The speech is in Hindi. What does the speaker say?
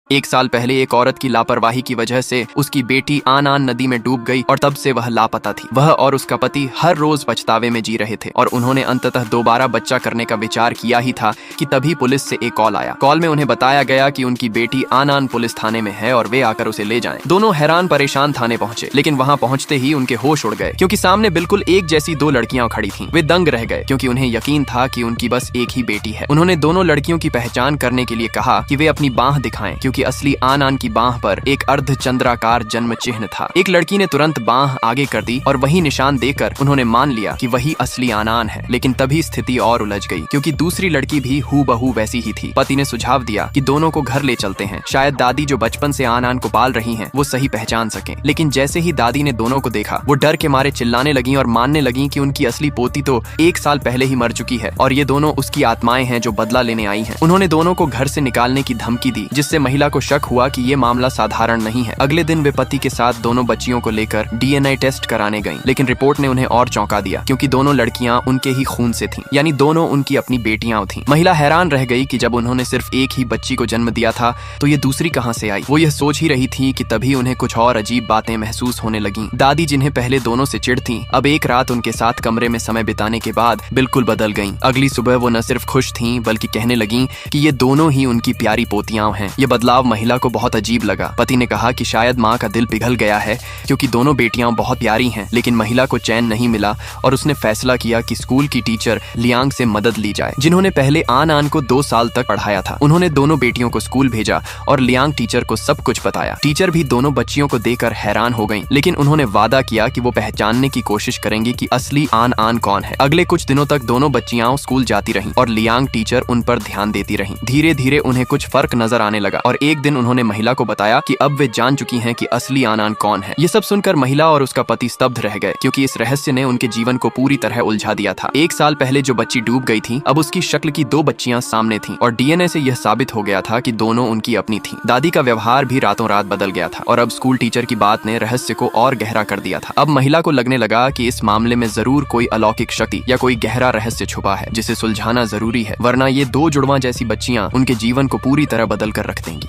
1 साल पहले एक औरत की लापरवाही की वजह से उसकी बेटी आन आन नदी में डूब गई और तब से वह लापता थी। वह और उसका पति हर रोज पछतावे में जी रहे थे और उन्होंने अंततः दोबारा बच्चा करने का विचार किया ही था कि तभी पुलिस से एक कॉल आया। कॉल में उन्हें बताया गया कि उनकी बेटी आन आन पुलिस थाने में है और वे आकर उसे ले जाएं। दोनों हैरान परेशान थाने पहुंचे, लेकिन वहां पहुंचते ही उनके होश उड़ गए क्योंकि सामने बिल्कुल एक जैसी 2 लड़कियां खड़ी थीं। वे दंग रह गए क्योंकि उन्हें यकीन था कि उनकी बस एक ही बेटी है। उन्होंने दोनों लड़कियों की पहचान करने के लिए कहा कि वे अपनी बांह दिखाएं क्योंकि असली आन की बांह पर एक अर्धचंद्राकार जन्म चिन्ह था। एक लड़की ने तुरंत बांह आगे कर दी और वही निशान देकर उन्होंने मान लिया कि वही असली आनान है। लेकिन तभी स्थिति और उलझ गई क्योंकि दूसरी लड़की भी हूबहू वैसी ही थी। पति ने सुझाव दिया कि दोनों को घर ले चलते हैं, शायद दादी जो बचपन से आनान को पाल रही हैं, वो सही पहचान सकें। लेकिन जैसे ही दादी ने दोनों को देखा, वो डर के मारे चिल्लाने लगी और मानने लगी कि उनकी असली पोती तो 1 साल पहले ही मर चुकी है और ये दोनों उसकी आत्माएं हैं जो बदला लेने आई हैं। उन्होंने दोनों को घर से निकालने की धमकी दी, जिससे महिला को शक हुआ कि ये मामला साधारण नहीं है। अगले दिन वे पति के साथ दोनों बच्चियों को लेकर DNA टेस्ट कराने गईं, लेकिन रिपोर्ट ने उन्हें और चौंका दिया क्योंकि दोनों लड़कियां उनके ही खून से थीं, यानी दोनों उनकी अपनी बेटियां थीं। महिला हैरान रह गई कि जब उन्होंने सिर्फ एक ही बच्ची को जन्म दिया था तो ये दूसरी कहां से आई। वो यह सोच ही रही थी कि तभी उन्हें कुछ और अजीब बातें महसूस होने लगीं। दादी, जिन्हें पहले दोनों से चिढ़ थीं, अब एक रात उनके साथ कमरे में समय बिताने के बाद बिल्कुल बदल गईं। अगली सुबह वो न सिर्फ खुश थीं बल्कि कहने लगीं कि ये दोनों ही उनकी प्यारी पोतियां हैं। ये बदलाव महिला को बहुत अजीब लगा। पति ने कहा कि शायद माँ का दिल पिघल गया है क्योंकि दोनों बेटियां बहुत प्यारी हैं, लेकिन महिला को चैन नहीं मिला और उसने फैसला किया कि स्कूल की टीचर लियांग से मदद ली जाए, जिन्होंने पहले आन आन को 2 साल तक पढ़ाया था। उन्होंने दोनों बेटियों को स्कूल भेजा और लियांग टीचर को सब कुछ बताया। टीचर भी दोनों बच्चियों को देखकर हैरान हो गईं, लेकिन उन्होंने वादा किया कि वो पहचानने की कोशिश करेंगी कि असली आन आन कौन है। अगले कुछ दिनों तक दोनों बच्चियां स्कूल जाती रहीं और लियांग टीचर उन पर ध्यान देती रहीं। धीरे धीरे उन्हें कुछ फर्क नजर आने लगा और एक दिन उन्होंने महिला को बताया कि अब वे जान चुकी हैं कि असली आनान कौन है। ये सब सुनकर महिला और उसका पति स्तब्ध रह गए क्योंकि इस रहस्य ने उनके जीवन को पूरी तरह उलझा दिया था। 1 साल पहले जो बच्ची डूब गई थी, अब उसकी शक्ल की 2 बच्चियां सामने थीं और DNA से यह साबित हो गया था कि दोनों उनकी अपनी थीं। दादी का व्यवहार भी रातों रात बदल गया था और अब स्कूल टीचर की बात ने रहस्य को और गहरा कर दिया था। अब महिला को लगने लगा कि इस मामले में जरूर कोई अलौकिक शक्ति या कोई गहरा रहस्य छुपा है जिसे सुलझाना जरूरी है, वरना ये 2 जुड़वां जैसी बच्चियां उनके जीवन को पूरी तरह बदल कर रख देंगी।